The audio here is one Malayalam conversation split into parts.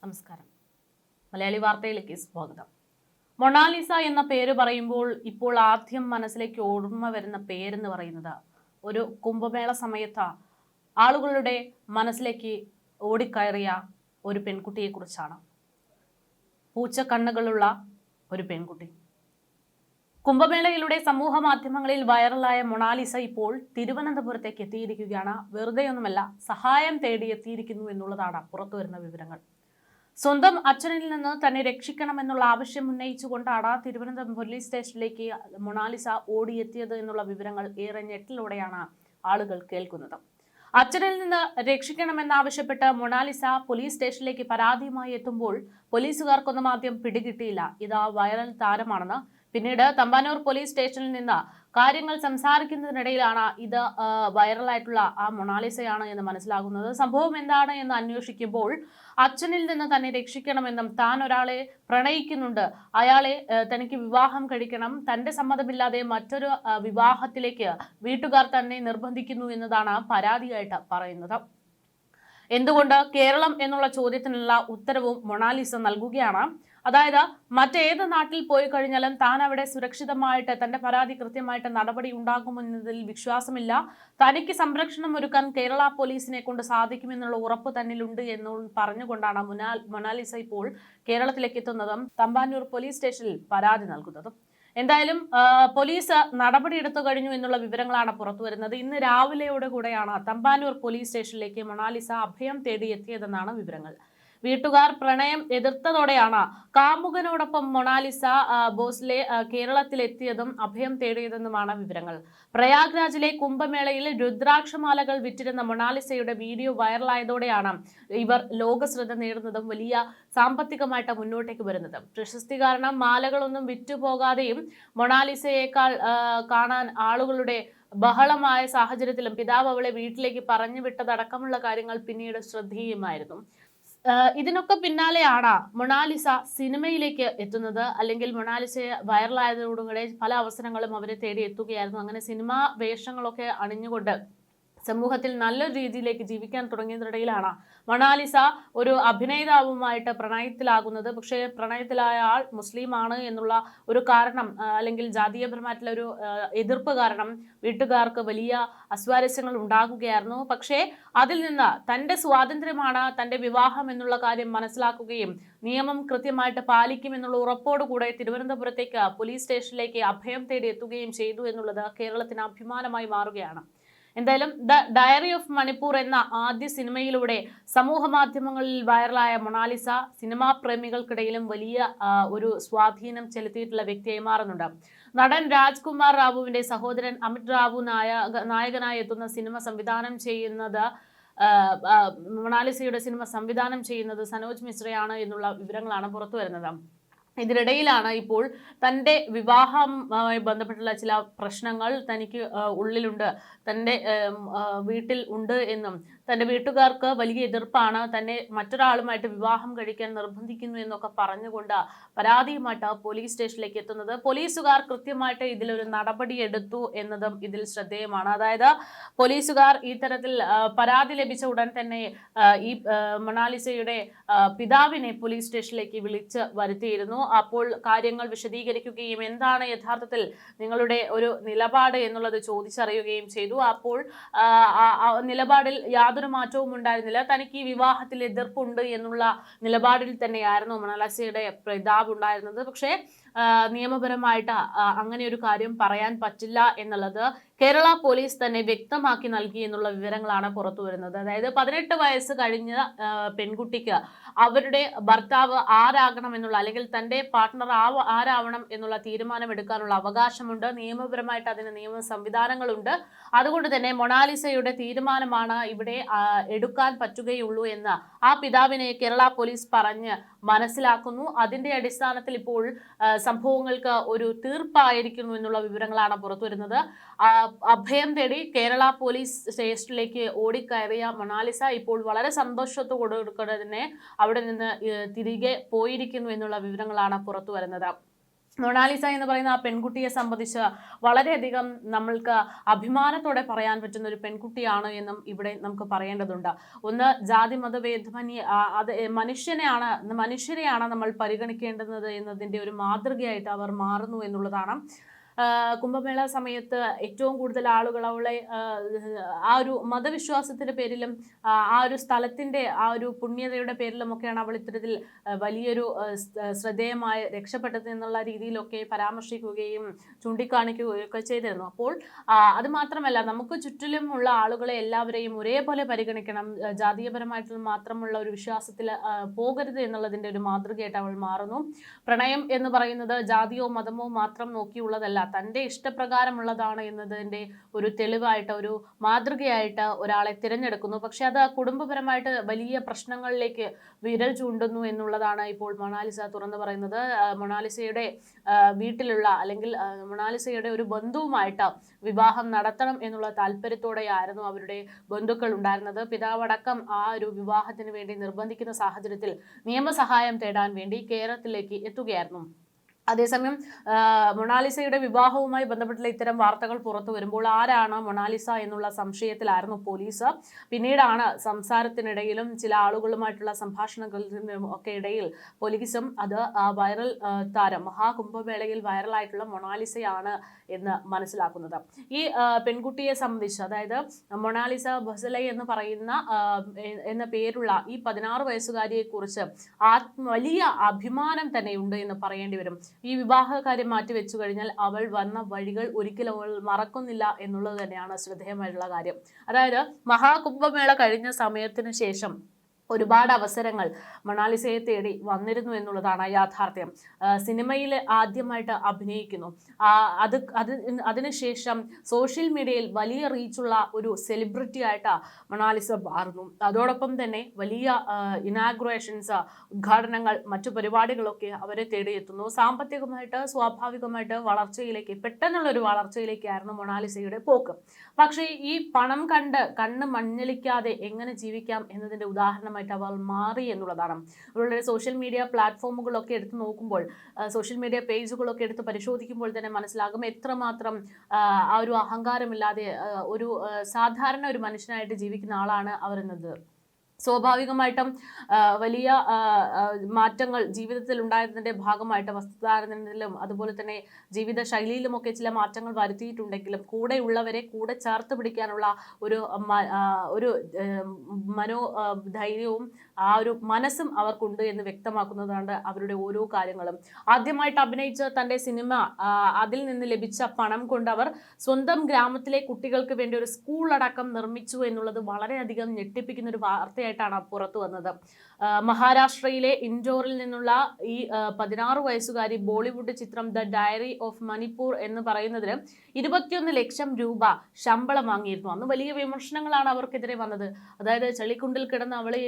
നമസ്കാരം. മലയാളി വാർത്തയിലേക്ക് സ്വാഗതം. മൊണാലിസ എന്ന പേര് പറയുമ്പോൾ ഇപ്പോൾ ആദ്യം മനസ്സിലേക്ക് ഓർമ്മ വരുന്ന പേരെന്ന് പറയുന്നത് ഒരു കുംഭമേള സമയത്ത് ആളുകളുടെ മനസ്സിലേക്ക് ഓടിക്കയറിയ ഒരു പെൺകുട്ടിയെക്കുറിച്ചാണ്. പൂച്ചക്കണ്ണുകളുള്ള ഒരു പെൺകുട്ടി. കുംഭമേളയിലൂടെ സമൂഹ മാധ്യമങ്ങളിൽ വൈറലായ മൊണാലിസ ഇപ്പോൾ തിരുവനന്തപുരത്തേക്ക് എത്തിയിരിക്കുകയാണ്. വെറുതെയൊന്നുമല്ല, സഹായം തേടി എത്തിയിരിക്കുന്നു എന്നുള്ളതാണ് പുറത്തുവരുന്ന വിവരങ്ങൾ. സ്വന്തം അച്ഛനിൽ നിന്ന് തന്നെ രക്ഷിക്കണമെന്നുള്ള ആവശ്യം ഉന്നയിച്ചുകൊണ്ടാണ് തിരുവനന്തപുരം പോലീസ് സ്റ്റേഷനിലേക്ക് മൊണാലിസ ഓടിയെത്തിയത് എന്നുള്ള വിവരങ്ങൾ ഏറെ ഞെട്ടലോടെയാണ് ആളുകൾ കേൾക്കുന്നത്. അച്ഛനിൽ നിന്ന് രക്ഷിക്കണമെന്നാവശ്യപ്പെട്ട് മൊണാലിസ പോലീസ് സ്റ്റേഷനിലേക്ക് പരാതിയുമായി എത്തുമ്പോൾ പോലീസുകാർക്കൊന്നും ആദ്യം പിടികിട്ടിയില്ല ഇത് വൈറൽ താരമാണെന്ന്. പിന്നീട് തമ്പാനൂർ പോലീസ് സ്റ്റേഷനിൽ നിന്ന് കാര്യങ്ങൾ സംസാരിക്കുന്നതിനിടയിലാണ് ഇത് വൈറലായിട്ടുള്ള ആ മൊണാലിസയാണ് എന്ന് മനസ്സിലാകുന്നത്. സംഭവം എന്താണ് എന്ന് അന്വേഷിക്കുമ്പോൾ അച്ഛനിൽ നിന്ന് തന്നെ രക്ഷിക്കണമെന്നും താൻ ഒരാളെ പ്രണയിക്കുന്നുണ്ട്, അയാളെ തനിക്ക് വിവാഹം കഴിക്കണം, തന്റെ സമ്മതമില്ലാതെ മറ്റൊരു വിവാഹത്തിലേക്ക് വീട്ടുകാർ തന്നെ നിർബന്ധിക്കുന്നു എന്നതാണ് പരാതിയായിട്ട് പറയുന്നത്. എന്തുകൊണ്ട് കേരളം എന്നുള്ള ചോദ്യത്തിനുള്ള ഉത്തരവും മൊണാലിസ നൽകുകയാണ്. അതായത് മറ്റേത് നാട്ടിൽ പോയി കഴിഞ്ഞാലും താൻ അവിടെ സുരക്ഷിതമായിട്ട് തന്റെ പരാതി കൃത്യമായിട്ട് നടപടി ഉണ്ടാകുമെന്നതിൽ വിശ്വാസമില്ല, തനിക്ക് സംരക്ഷണം ഒരുക്കാൻ കേരള പോലീസിനെ കൊണ്ട് സാധിക്കുമെന്നുള്ള ഉറപ്പ് തന്നിലുണ്ട് എന്ന് പറഞ്ഞുകൊണ്ടാണ് മൊണാലിസ ഇപ്പോൾ കേരളത്തിലേക്ക് എത്തുന്നതും തമ്പാനൂർ പോലീസ് സ്റ്റേഷനിൽ പരാതി നൽകുന്നതും. എന്തായാലും പോലീസ് നടപടിയെടുത്തു കഴിഞ്ഞു എന്നുള്ള വിവരങ്ങളാണ് പുറത്തു വരുന്നത്. ഇന്ന് രാവിലെയോടുകൂടെയാണ് തമ്പാനൂർ പോലീസ് സ്റ്റേഷനിലേക്ക് മൊണാലിസ അഭയം തേടി എത്തിയതെന്നാണ് വിവരങ്ങൾ. വീട്ടുകാർ പ്രണയം എതിർത്തതോടെയാണ് കാമുകനോടൊപ്പം മൊണാലിസ ബോസ്ലെ കേരളത്തിലെത്തിയതും അഭയം തേടിയതെന്നുമാണ് വിവരങ്ങൾ. പ്രയാഗ്രാജിലെ കുംഭമേളയിൽ രുദ്രാക്ഷമാലകൾ വിറ്റിരുന്ന മൊണാലിസയുടെ വീഡിയോ വൈറലായതോടെയാണ് ഇവർ ലോകശ്രദ്ധ നേടുന്നതും വലിയ സാമ്പത്തികമായിട്ട് മുന്നോട്ടേക്ക് വരുന്നത്. പ്രശസ്തി കാരണം മാലകളൊന്നും വിറ്റുപോകാതെയും മൊണാലിസയേക്കാൾ കാണാൻ ആളുകളുടെ ബഹളമായ സാഹചര്യത്തിലും പിതാവ് അവളെ വീട്ടിലേക്ക് പറഞ്ഞു വിട്ടതടക്കമുള്ള കാര്യങ്ങൾ പിന്നീട് ശ്രദ്ധേയമായിരുന്നു. ഇതിനൊക്കെ പിന്നാലെയാണ് മൊണാലിസ സിനിമയിലേക്ക് എത്തുന്നത്. അല്ലെങ്കിൽ മൊണാലിസ വൈറലായതോടുകൂടെ പല അവസരങ്ങളും അവരെ തേടി എത്തുകയായിരുന്നു. അങ്ങനെ സിനിമാ വേഷങ്ങളൊക്കെ അണിഞ്ഞുകൊണ്ട് സമൂഹത്തിൽ നല്ലൊരു രീതിയിലേക്ക് ജീവിക്കാൻ തുടങ്ങിയതിനിടയിലാണ് മൊണാലിസ ഒരു അഭിനേതാവുമായിട്ട് പ്രണയത്തിലാകുന്നത്. പക്ഷേ പ്രണയത്തിലായ ആൾ മുസ്ലിമാണ് എന്നുള്ള ഒരു കാരണം അല്ലെങ്കിൽ ജാതീയപരമായിട്ടുള്ള ഒരു എതിർപ്പ് കാരണം വീട്ടുകാർക്ക് വലിയ അസ്വാരസ്യങ്ങൾ ഉണ്ടാകുകയായിരുന്നു. പക്ഷേ അതിൽ നിന്ന് തൻ്റെ സ്വാതന്ത്ര്യമാണ് തൻ്റെ വിവാഹം എന്നുള്ള കാര്യം മനസ്സിലാക്കുകയും നിയമം കൃത്യമായിട്ട് പാലിക്കുമെന്നുള്ള ഉറപ്പോടുകൂടെ തിരുവനന്തപുരത്തേക്ക് പോലീസ് സ്റ്റേഷനിലേക്ക് അഭയം തേടി എത്തുകയും ചെയ്തു എന്നുള്ളത് കേരളത്തിന് അഭിമാനമായി മാറുകയാണ്. എന്തായാലും ദ ഡയറി ഓഫ് മണിപ്പൂർ എന്ന ആദ്യ സിനിമയിലൂടെ സമൂഹ മാധ്യമങ്ങളിൽ വൈറലായ മൊണാലിസ സിനിമാ പ്രേമികൾക്കിടയിലും വലിയ ഒരു സ്വാധീനം ചെലുത്തിയിട്ടുള്ള വ്യക്തിയായി മാറുന്നുണ്ട്. നടൻ രാജ്കുമാർ റാവുവിന്റെ സഹോദരൻ അമിത് റാവു നായകനായി എത്തുന്ന സിനിമ സംവിധാനം ചെയ്യുന്നത് മൊണാലിസയുടെ സിനിമ സംവിധാനം ചെയ്യുന്നത് സനോജ് മിശ്രയാണ് എന്നുള്ള വിവരങ്ങളാണ് പുറത്തു വരുന്നത്. ഇതിനിടയിലാണ് ഇപ്പോൾ തൻ്റെ വിവാഹവുമായി ബന്ധപ്പെട്ടുള്ള ചില പ്രശ്നങ്ങൾ തനിക്ക് ഉള്ളിലുണ്ട്, തൻ്റെ വീട്ടിൽ ഉണ്ട് എന്നും തൻ്റെ വീട്ടുകാർക്ക് വലിയ എതിർപ്പാണ്, തന്നെ മറ്റൊരാളുമായിട്ട് വിവാഹം കഴിക്കാൻ നിർബന്ധിക്കുന്നു എന്നൊക്കെ പറഞ്ഞുകൊണ്ട് പരാതിയുമായിട്ട് പോലീസ് സ്റ്റേഷനിലേക്ക് എത്തുന്നത്. പോലീസുകാർ കൃത്യമായിട്ട് ഇതിലൊരു നടപടി എടുത്തു എന്നതും ഇതിൽ ശ്രദ്ധേയമാണ്. അതായത് പോലീസുകാർ ഈ തരത്തിൽ പരാതി ലഭിച്ച ഉടൻ തന്നെ ഈ മൊണാലിസയുടെ പിതാവിനെ പോലീസ് സ്റ്റേഷനിലേക്ക് വിളിച്ച് വരുത്തിയിരുന്നു. അപ്പോൾ കാര്യങ്ങൾ വിശദീകരിക്കുകയും എന്താണ് യഥാർത്ഥത്തിൽ നിങ്ങളുടെ ഒരു നിലപാട് എന്നുള്ളത് ചോദിച്ചറിയുകയും ചെയ്തു. അപ്പോൾ നിലപാടിൽ യാതൊരു മാറ്റവും ഉണ്ടായിരുന്നില്ല, തനിക്ക് ഈ വിവാഹത്തിൽ എതിർപ്പുണ്ട് എന്നുള്ള നിലപാടിൽ തന്നെയായിരുന്നു മൊണാലിസയുടെ പിതാവ് ഉണ്ടായിരുന്നത്. പക്ഷേ നിയമപരമായിട്ട് അങ്ങനെ ഒരു കാര്യം പറയാൻ പറ്റില്ല എന്നുള്ളത് കേരള പോലീസ് തന്നെ വ്യക്തമാക്കി നൽകി എന്നുള്ള വിവരങ്ങളാണ് പുറത്തു വരുന്നത്. അതായത് 18 വയസ്സ് കഴിഞ്ഞ പെൺകുട്ടിക്ക് അവരുടെ ഭർത്താവ് ആരാകണം എന്നുള്ള അല്ലെങ്കിൽ തൻ്റെ പാർട്ട്ണർ ആരാവണം എന്നുള്ള തീരുമാനം എടുക്കാനുള്ള അവകാശമുണ്ട്. നിയമപരമായിട്ട് അതിന് നിയമ സംവിധാനങ്ങളുണ്ട്. അതുകൊണ്ട് തന്നെ മൊണാലിസയുടെ തീരുമാനമാണ് ഇവിടെ എടുക്കാൻ പറ്റുകയുള്ളൂ എന്ന് ആ പിതാവിനെ കേരള പോലീസ് പറഞ്ഞ് മനസ്സിലാക്കുന്നു. അതിന്റെ അടിസ്ഥാനത്തിൽ ഇപ്പോൾ സംഭവങ്ങൾക്ക് ഒരു തീർപ്പായിരിക്കുന്നു എന്നുള്ള വിവരങ്ങളാണ് പുറത്തുവരുന്നത്. അഭയം തേടി കേരള പോലീസ് സ്റ്റേഷനിലേക്ക് ഓടിക്കയറിയ മൊണാലിസ ഇപ്പോൾ വളരെ സന്തോഷത്തോടെ തന്നെ അവിടെ നിന്ന് തിരികെ പോയിരിക്കുന്നു എന്നുള്ള വിവരങ്ങളാണ് പുറത്തു വരുന്നത്. മൊണാലിസ എന്ന് പറയുന്ന ആ പെൺകുട്ടിയെ സംബന്ധിച്ച് വളരെയധികം നമ്മൾക്ക് അഭിമാനത്തോടെ പറയാൻ പറ്റുന്ന ഒരു പെൺകുട്ടിയാണ് എന്നും ഇവിടെ നമുക്ക് പറയേണ്ടതുണ്ട്. ഒന്ന്, ജാതി മതഭേദമന്യേ അത് മനുഷ്യരെയാണ് നമ്മൾ പരിഗണിക്കേണ്ടുന്നത് എന്നതിൻ്റെ ഒരു മാതൃകയായിട്ട് അവർ മാറുന്നു എന്നുള്ളതാണ്. കുംഭമേള സമയത്ത് ഏറ്റവും കൂടുതൽ ആളുകൾ അവളെ ആ ഒരു മതവിശ്വാസത്തിന്റെ പേരിലും ആ ഒരു സ്ഥലത്തിന്റെ ആ ഒരു പുണ്യതയുടെ പേരിലുമൊക്കെയാണ് അവൾ ഇത്തരത്തിൽ വലിയൊരു ശ്രദ്ധേയമായി രക്ഷപ്പെട്ടത് എന്നുള്ള രീതിയിലൊക്കെ പരാമർശിക്കുകയും ചൂണ്ടിക്കാണിക്കുകയും ഒക്കെ ചെയ്തിരുന്നു. അപ്പോൾ അത് മാത്രമല്ല, നമുക്ക് ചുറ്റിലുമുള്ള ആളുകളെ എല്ലാവരെയും ഒരേപോലെ പരിഗണിക്കണം, ജാതീയപരമായിട്ടുള്ള മാത്രമുള്ള ഒരു വിശ്വാസത്തിൽ പോകരുത് എന്നുള്ളതിൻ്റെ ഒരു മാതൃകയായിട്ട് അവൾ മാറുന്നു. പ്രണയം എന്ന് പറയുന്നത് ജാതിയോ മതമോ മാത്രം നോക്കിയുള്ളതല്ല, തൻ്റെ ഇഷ്ടപ്രകാരമുള്ളതാണ് എന്നതിൻ്റെ ഒരു തെളിവായിട്ട്, ഒരു മാതൃകയായിട്ട് ഒരാളെ തിരഞ്ഞെടുക്കുന്നു. പക്ഷെ അത് കുടുംബപരമായിട്ട് വലിയ പ്രശ്നങ്ങളിലേക്ക് വിരൽ ചൂണ്ടുന്നു എന്നുള്ളതാണ് ഇപ്പോൾ മൊണാലിസ തുറന്നു പറയുന്നത്. മൊണാലിസയുടെ വീട്ടിലുള്ള അല്ലെങ്കിൽ മൊണാലിസയുടെ ഒരു ബന്ധുവുമായിട്ട് വിവാഹം നടത്തണം എന്നുള്ള താല്പര്യത്തോടെയായിരുന്നു അവരുടെ ബന്ധുക്കൾ ഉണ്ടായിരുന്നത്. പിതാവടക്കം ആ ഒരു വിവാഹത്തിന് വേണ്ടി നിർബന്ധിക്കുന്ന സാഹചര്യത്തിൽ നിയമസഹായം തേടാൻ വേണ്ടി കേരളത്തിലേക്ക് എത്തുകയായിരുന്നു. അതേസമയം മൊണാലിസയുടെ വിവാഹവുമായി ബന്ധപ്പെട്ടുള്ള ഇത്തരം വാർത്തകൾ പുറത്തു വരുമ്പോൾ ആരാണ് മൊണാലിസ എന്നുള്ള സംശയത്തിലായിരുന്നു പോലീസ്. പിന്നീടാണ് സംസാരത്തിനിടയിലും ചില ആളുകളുമായിട്ടുള്ള സംഭാഷണങ്ങളിലും ഒക്കെ ഇടയിൽ പോലീസും അത് വൈറൽ താരം, മഹാകുംഭമേളയിൽ വൈറലായിട്ടുള്ള മൊണാലിസയാണ് എന്ന് മനസ്സിലാക്കുന്നത്. ഈ പെൺകുട്ടിയെ സംബന്ധിച്ച്, അതായത് മൊണാലിസ ബസലൈ എന്ന് പറയുന്ന എന്ന പേരുള്ള ഈ 16 വയസ്സുകാരിയെ കുറിച്ച് വലിയ അഭിമാനം തന്നെയുണ്ട് എന്ന് പറയേണ്ടി വരും. ഈ വിവാഹകാര്യം മാറ്റി വെച്ചു കഴിഞ്ഞാൽ അവൾ വന്ന വഴികൾ ഒരിക്കലും അവൾ മറക്കുന്നില്ല എന്നുള്ളത് തന്നെയാണ് ശ്രദ്ധേയമായിട്ടുള്ള കാര്യം. അതായത് മഹാകുംഭമേള കഴിഞ്ഞ സമയത്തിന് ശേഷം ഒരുപാട് അവസരങ്ങൾ മൊണാലിസയെ തേടി വന്നിരുന്നു എന്നുള്ളതാണ് യാഥാർത്ഥ്യം. സിനിമയിൽ ആദ്യമായിട്ട് അഭിനയിക്കുന്നു. അതിനുശേഷം സോഷ്യൽ മീഡിയയിൽ വലിയ റീച്ചുള്ള ഒരു സെലിബ്രിറ്റി ആയിട്ട് മൊണാലിസ മാറുന്നു. അതോടൊപ്പം തന്നെ വലിയ ഇനാഗുറേഷൻസ്, ഉദ്ഘാടനങ്ങൾ, മറ്റു പരിപാടികളൊക്കെ അവരെ തേടിയെത്തുന്നു. സാമ്പത്തികമായിട്ട് സ്വാഭാവികമായിട്ട് പെട്ടെന്നുള്ളൊരു വളർച്ചയിലേക്കായിരുന്നു മൊണാലിസയുടെ പോക്ക്. പക്ഷേ ഈ പണം കണ്ണ് മഞ്ഞളിക്കാതെ എങ്ങനെ ജീവിക്കാം എന്നതിൻ്റെ ഉദാഹരണം അവൾ മാറി എന്നുള്ളതാണ്. അവരുടെ സോഷ്യൽ മീഡിയ പ്ലാറ്റ്ഫോമുകളൊക്കെ എടുത്ത് നോക്കുമ്പോൾ, സോഷ്യൽ മീഡിയ പേജുകളൊക്കെ എടുത്ത് പരിശോധിക്കുമ്പോൾ തന്നെ മനസ്സിലാകും എത്രമാത്രം ആ ഒരു അഹങ്കാരമില്ലാതെ ഒരു സാധാരണ ഒരു മനുഷ്യനായിട്ട് ജീവിക്കുന്ന ആളാണ് അവർ എന്നത്. സ്വാഭാവികമായിട്ടും വലിയ മാറ്റങ്ങൾ ജീവിതത്തിൽ ഉണ്ടായതിൻ്റെ ഭാഗമായിട്ട് വസ്ത്രധാരണത്തിലും അതുപോലെ തന്നെ ജീവിത ശൈലിയിലുമൊക്കെ ചില മാറ്റങ്ങൾ വരുത്തിയിട്ടുണ്ടെങ്കിലും കൂടെയുള്ളവരെ കൂടെ ചേർത്ത് പിടിക്കാനുള്ള ഒരു മനോധൈര്യവും ആ ഒരു മനസ്സും അവർക്കുണ്ട് എന്ന് വ്യക്തമാക്കുന്നതാണ് അവരുടെ ഓരോ കാര്യങ്ങളും. ആദ്യമായിട്ട് അഭിനയിച്ച തൻ്റെ സിനിമ, അതിൽ നിന്ന് ലഭിച്ച പണം കൊണ്ട് അവർ സ്വന്തം ഗ്രാമത്തിലെ കുട്ടികൾക്ക് വേണ്ടി ഒരു സ്കൂൾ അടക്കം നിർമ്മിച്ചു എന്നുള്ളത് വളരെയധികം ഞെട്ടിപ്പിക്കുന്ന ഒരു വാർത്തയായിട്ടാണ് പുറത്തു വന്നത്. മഹാരാഷ്ട്രയിലെ ഇൻഡോറിൽ നിന്നുള്ള ഈ 16 വയസ്സുകാരി ബോളിവുഡ് ചിത്രം ദ ഡയറി ഓഫ് മണിപ്പൂർ എന്ന് പറയുന്നതിന് 21 ലക്ഷം രൂപ ശമ്പളം വാങ്ങിയിരുന്നു. അന്ന് വലിയ വിമർശനങ്ങളാണ് അവർക്കെതിരെ വന്നത്. അതായത് ചെളിക്കുണ്ടിൽ കിടന്ന് അവളെ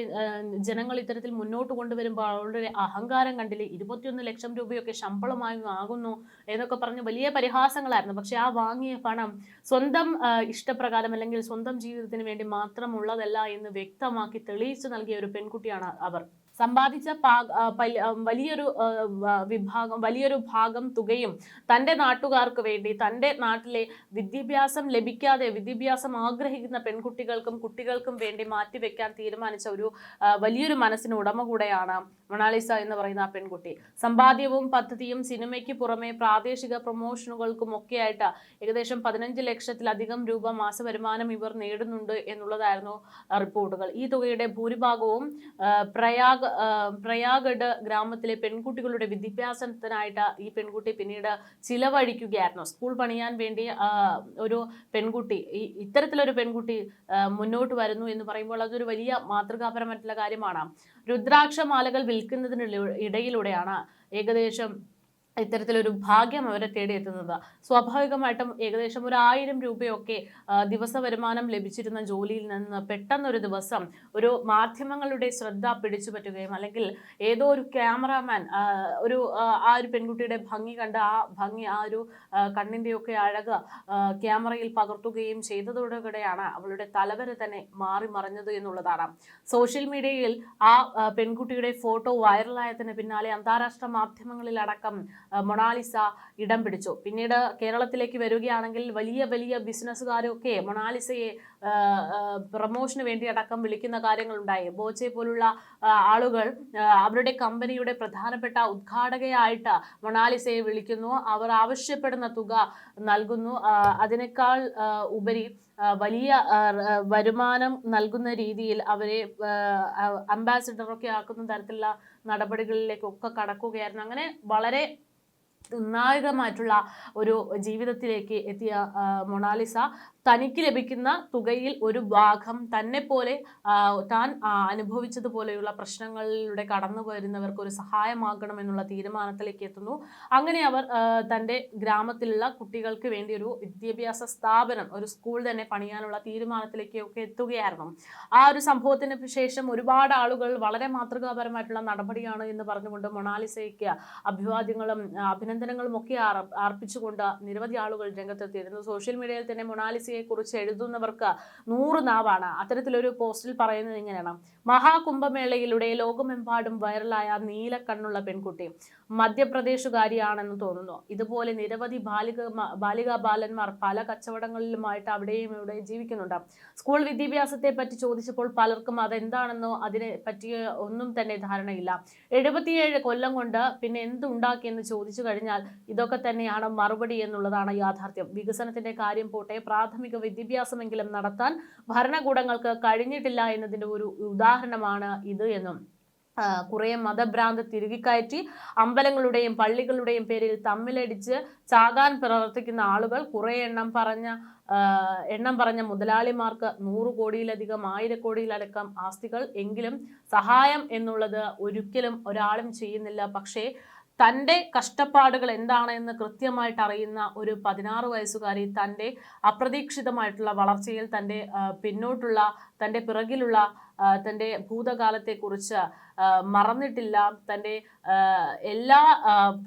ജനങ്ങൾ ഇത്തരത്തിൽ മുന്നോട്ട് കൊണ്ടുവരുമ്പോൾ അവളുടെ അഹങ്കാരം കണ്ടില്ലേ, 21 ലക്ഷം രൂപയൊക്കെ ശമ്പളമായി ആകുന്നു എന്നൊക്കെ പറഞ്ഞ് വലിയ പരിഹാസങ്ങളായിരുന്നു. പക്ഷെ ആ വാങ്ങിയ പണം സ്വന്തം ഇഷ്ടപ്രകാരം അല്ലെങ്കിൽ സ്വന്തം ജീവിതത്തിന് വേണ്ടി മാത്രമുള്ളതല്ല എന്ന് വ്യക്തമാക്കി തെളിയിച്ചു നൽകിയ ഒരു പെൺകുട്ടിയാണ് അവർ. സമ്പാദിച്ച വലിയൊരു ഭാഗം തുകയും തൻ്റെ നാട്ടുകാർക്ക് വേണ്ടി, തൻ്റെ നാട്ടിലെ വിദ്യാഭ്യാസം ആഗ്രഹിക്കുന്ന പെൺകുട്ടികൾക്കും കുട്ടികൾക്കും വേണ്ടി മാറ്റിവെക്കാൻ തീരുമാനിച്ച വലിയൊരു മനസ്സിന് ഉടമ കൂടെയാണ് മൊണാലിസ എന്ന് പറയുന്ന ആ പെൺകുട്ടി. സമ്പാദ്യവും പദ്ധതിയും സിനിമയ്ക്ക് പുറമെ പ്രാദേശിക പ്രൊമോഷനുകൾക്കും ഒക്കെയായിട്ട് ഏകദേശം 15 ലക്ഷത്തിലധികം രൂപ മാസവരുമാനം ഇവർ നേടുന്നുണ്ട് എന്നുള്ളതായിരുന്നു റിപ്പോർട്ടുകൾ. ഈ തുകയുടെ ഭൂരിഭാഗവും പ്രയാഗഡ് ഗ്രാമത്തിലെ പെൺകുട്ടികളുടെ വിദ്യാഭ്യാസത്തിനായിട്ട് ഈ പെൺകുട്ടി പിന്നീട് ചിലവഴിക്കുകയായിരുന്നു. സ്കൂൾ പണിയാൻ വേണ്ടി ഇത്തരത്തിലൊരു പെൺകുട്ടി മുന്നോട്ട് വരുന്നു എന്ന് പറയുമ്പോൾ അതൊരു വലിയ മാതൃകാപരമായിട്ടുള്ള കാര്യമാണ്. രുദ്രാക്ഷമാലകൾ വിൽക്കുന്നതിനിടയിലൂടെയാണ് ഏകദേശം ഇത്തരത്തിലൊരു ഭാഗ്യം അവരെ തേടിയെത്തുന്നത്. സ്വാഭാവികമായിട്ടും ഏകദേശം 1000 രൂപയൊക്കെ ദിവസ വരുമാനം ലഭിച്ചിരുന്ന ജോലിയിൽ നിന്ന് പെട്ടെന്നൊരു ദിവസം ഒരു മാധ്യമങ്ങളുടെ ശ്രദ്ധ പിടിച്ചു പറ്റുകയും അല്ലെങ്കിൽ ഏതോ ഒരു ക്യാമറാമാൻ ആ ഒരു പെൺകുട്ടിയുടെ ഭംഗി കണ്ട് ആ ഒരു കണ്ണിൻ്റെയൊക്കെ അഴക് ക്യാമറയിൽ പകർത്തുകയും ചെയ്തതോടുകൂടെയാണ് അവളുടെ തലവര തന്നെ മാറി മറിഞ്ഞത് എന്നുള്ളതാണ്. സോഷ്യൽ മീഡിയയിൽ ആ പെൺകുട്ടിയുടെ ഫോട്ടോ വൈറലായതിന് പിന്നാലെ അന്താരാഷ്ട്ര മാധ്യമങ്ങളിലടക്കം മൊണാലിസ ഇടം പിടിച്ചു. പിന്നീട് കേരളത്തിലേക്ക് വരികയാണെങ്കിൽ വലിയ വലിയ ബിസിനസ്സുകാരൊക്കെ മൊണാലിസയെ പ്രമോഷന് വേണ്ടി അടക്കം വിളിക്കുന്ന കാര്യങ്ങളുണ്ടായി. ബോച്ചെ പോലുള്ള ആളുകൾ അവരുടെ കമ്പനിയുടെ പ്രധാനപ്പെട്ട ഉദ്ഘാടകയായിട്ട് മൊണാലിസയെ വിളിക്കുന്നു. അവർ ആവശ്യപ്പെടുന്ന തുക നൽകുന്നു. അതിനേക്കാൾ ഉപരി വലിയ വരുമാനം നൽകുന്ന രീതിയിൽ അവരെ അംബാസിഡറൊക്കെ ആക്കുന്ന തരത്തിലുള്ള നടപടികളിലേക്കൊക്കെ കടക്കുകയായിരുന്നു. അങ്ങനെ വളരെ നിർണായകമായിട്ടുള്ള ഒരു ജീവിതത്തിലേക്ക് എത്തിയ മൊണാലിസ തനിക്ക് ലഭിക്കുന്ന തുകയിൽ ഒരു ഭാഗം തന്നെ പോലെ താൻ അനുഭവിച്ചതുപോലെയുള്ള പ്രശ്നങ്ങളിലൂടെ കടന്നു വരുന്നവർക്ക് ഒരു സഹായമാകണമെന്നുള്ള തീരുമാനത്തിലേക്ക് എത്തുന്നു. അങ്ങനെ അവർ തൻ്റെ ഗ്രാമത്തിലുള്ള കുട്ടികൾക്ക് വേണ്ടി ഒരു വിദ്യാഭ്യാസ സ്ഥാപനം, ഒരു സ്കൂൾ തന്നെ പണിയാനുള്ള തീരുമാനത്തിലേക്കൊക്കെ എത്തുകയായിരുന്നു. ആ ഒരു സംഭവത്തിന് ശേഷം ഒരുപാട് ആളുകൾ വളരെ മാതൃകാപരമായിട്ടുള്ള നടപടിയാണ് എന്ന് പറഞ്ഞുകൊണ്ട് മൊണാലിസയ്ക്ക് അഭിവാദ്യങ്ങളും അഭിനന്ദനങ്ങളും ഒക്കെ അർപ്പിച്ചുകൊണ്ട് നിരവധി ആളുകൾ രംഗത്തെത്തിയിരുന്നു. സോഷ്യൽ മീഡിയയിൽ തന്നെ മൊണാലിസയെ കുറിച്ച് എഴുതുന്നവർക്ക് 100 നാവാണ്. അത്തരത്തിലൊരു പോസ്റ്റിൽ പറയുന്നത് ഇങ്ങനെയാണ്: മഹാകുംഭമേളയിലൂടെ ലോകമെമ്പാടും വൈറലായ നീലക്കണ്ണുള്ള പെൺകുട്ടി മധ്യപ്രദേശുകാരിയാണെന്ന് തോന്നുന്നു. ഇതുപോലെ നിരവധി ബാലികാ ബാലന്മാർ പല കച്ചവടങ്ങളിലുമായിട്ട് അവിടെയും ഇവിടെയും ജീവിക്കുന്നുണ്ട്. സ്കൂൾ വിദ്യാഭ്യാസത്തെ പറ്റി ചോദിച്ചപ്പോൾ പലർക്കും അതെന്താണെന്നോ അതിനെ പറ്റിയ ഒന്നും തന്നെ ധാരണയില്ല. 77 കൊല്ലം കൊണ്ട് പിന്നെ എന്തുണ്ടാക്കിയെന്ന് ചോദിച്ചു കഴിഞ്ഞാൽ ഇതൊക്കെ തന്നെയാണ് മറുപടി എന്നുള്ളതാണ് യാഥാർത്ഥ്യം. വികസനത്തിന്റെ കാര്യം പോട്ടെ, പ്രാഥമിക വിദ്യാഭ്യാസമെങ്കിലും നടത്താൻ ഭരണകൂടങ്ങൾക്ക് കഴിഞ്ഞിട്ടില്ല എന്നതിന്റെ ഒരു ഉദാഹരണമാണ് ഇത് എന്നും കുറെ മതഭ്രാന്ത് തിരുകിക്കയറ്റി അമ്പലങ്ങളുടെയും പള്ളികളുടെയും പേരിൽ തമ്മിലടിച്ച് ചാകാൻ പ്രവർത്തിക്കുന്ന ആളുകൾ, കുറെ എണ്ണം പറഞ്ഞ മുതലാളിമാർക്ക് 100 കോടിയിലധികം 1000 കോടിയിലടക്കം ആസ്തികൾ. എങ്കിലും സഹായം എന്നുള്ളത് ഒരിക്കലും ഒരാളും ചെയ്യുന്നില്ല. പക്ഷേ തൻ്റെ കഷ്ടപ്പാടുകൾ എന്താണ് എന്ന് കൃത്യമായിട്ട് അറിയുന്ന ഒരു 16 വയസ്സുകാരി തൻ്റെ അപ്രതീക്ഷിതമായിട്ടുള്ള വളർച്ചയിൽ തൻ്റെ പിന്നോട്ടുള്ള തൻ്റെ പിറകിലുള്ള തൻ്റെ ഭൂതകാലത്തെക്കുറിച്ച് മറന്നിട്ടില്ല. തൻ്റെ എല്ലാ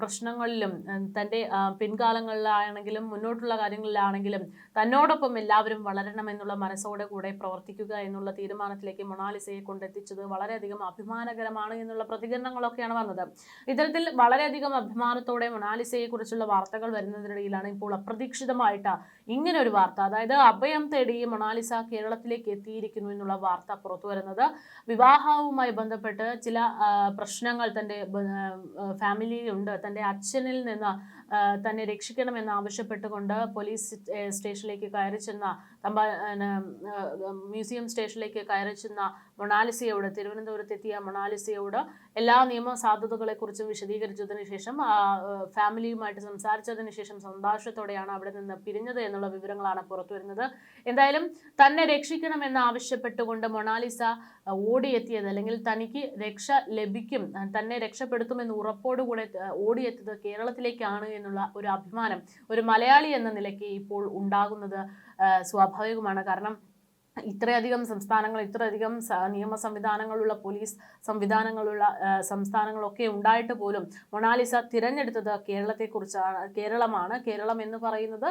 പ്രശ്നങ്ങളിലും തൻ്റെ പിൻകാലങ്ങളിലാണെങ്കിലും മുന്നോട്ടുള്ള കാര്യങ്ങളിലാണെങ്കിലും തന്നോടൊപ്പം എല്ലാവരും വളരണമെന്നുള്ള മനസ്സോടെ കൂടെ പ്രവർത്തിക്കുക എന്നുള്ള തീരുമാനത്തിലേക്ക് മൊണാലിസയെ കൊണ്ടെത്തിച്ചത് വളരെയധികം അഭിമാനകരമാണ് എന്നുള്ള പ്രതികരണങ്ങളൊക്കെയാണ് വന്നത്. ഇത്തരത്തിൽ വളരെയധികം അഭിമാനത്തോടെ മൊണാലിസയെ കുറിച്ചുള്ള വാർത്തകൾ വരുന്നതിനിടയിലാണ് ഇപ്പോൾ അപ്രതീക്ഷിതമായിട്ട് ഇങ്ങനെ ഒരു വാർത്ത, അതായത് അഭയം തേടി മൊണാലിസ കേരളത്തിലേക്ക് എത്തിയിരിക്കുന്നു എന്നുള്ള വാർത്ത പുറത്തു വരുന്നത്. വിവാഹവുമായി ബന്ധപ്പെട്ട് ചില പ്രശ്നങ്ങൾ തൻ്റെ ഫാമിലിയിലുണ്ട്. തൻ്റെ അച്ഛനിൽ നിന്ന് തന്നെ രക്ഷിക്കണമെന്ന് ആവശ്യപ്പെട്ടുകൊണ്ട് പോലീസ് സ്റ്റേഷനിലേക്ക് കയറി ചെന്ന മ്യൂസിയം സ്റ്റേഷനിലേക്ക് കയറി ചെന്ന മൊണാലിസയോട്, തിരുവനന്തപുരത്തെത്തിയ മൊണാലിസയോട് എല്ലാ നിയമ സാധ്യതകളെക്കുറിച്ചും വിശദീകരിച്ചതിന് ശേഷം ഫാമിലിയുമായിട്ട് സംസാരിച്ചതിന് ശേഷം സന്തോഷത്തോടെയാണ് അവിടെ നിന്ന് പിരിഞ്ഞത് എന്നുള്ള വിവരങ്ങളാണ് പുറത്തു വരുന്നത്. എന്തായാലും തന്നെ രക്ഷിക്കണമെന്ന് ആവശ്യപ്പെട്ടുകൊണ്ട് മൊണാലിസ ഓടിയെത്തിയത്, അല്ലെങ്കിൽ തനിക്ക് രക്ഷ ലഭിക്കും, തന്നെ രക്ഷപ്പെടുത്തുമെന്ന് ഉറപ്പോടുകൂടെ ഓടിയെത്തിയത് കേരളത്തിലേക്കാണ് എന്നുള്ള ഒരു അഭിമാനം ഒരു മലയാളി എന്ന നിലയ്ക്ക് ഇപ്പോൾ ഉണ്ടാകുന്നത് സ്വാഭാവികമാണ്. കാരണം ഇത്രയധികം സംസ്ഥാനങ്ങൾ, ഇത്രയധികം നിയമ സംവിധാനങ്ങളുള്ള പോലീസ് സംവിധാനങ്ങളുള്ള സംസ്ഥാനങ്ങളൊക്കെ ഉണ്ടായിട്ട് പോലും മൊണാലിസ തിരഞ്ഞെടുത്തത് കേരളമാണ്. കേരളം എന്ന് പറയുന്നത്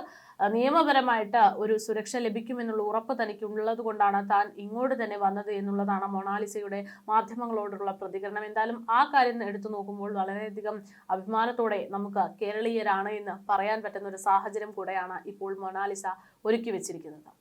നിയമപരമായിട്ട് ഒരു സുരക്ഷ ലഭിക്കുമെന്നുള്ള ഉറപ്പ് തനിക്കുള്ളത് കൊണ്ടാണ് താൻ ഇങ്ങോട്ട് തന്നെ വന്നത് എന്നുള്ളതാണ് മൊണാലിസയുടെ മാധ്യമങ്ങളോടുള്ള പ്രതികരണം. എന്തായാലും ആ കാര്യം എടുത്തു നോക്കുമ്പോൾ വളരെയധികം അഭിമാനത്തോടെ നമുക്ക് കേരളീയരാണ് എന്ന് പറയാൻ പറ്റുന്ന ഒരു സാഹചര്യം കൂടെയാണ് ഇപ്പോൾ മൊണാലിസ ഒരുക്കി വെച്ചിരിക്കുന്നത്.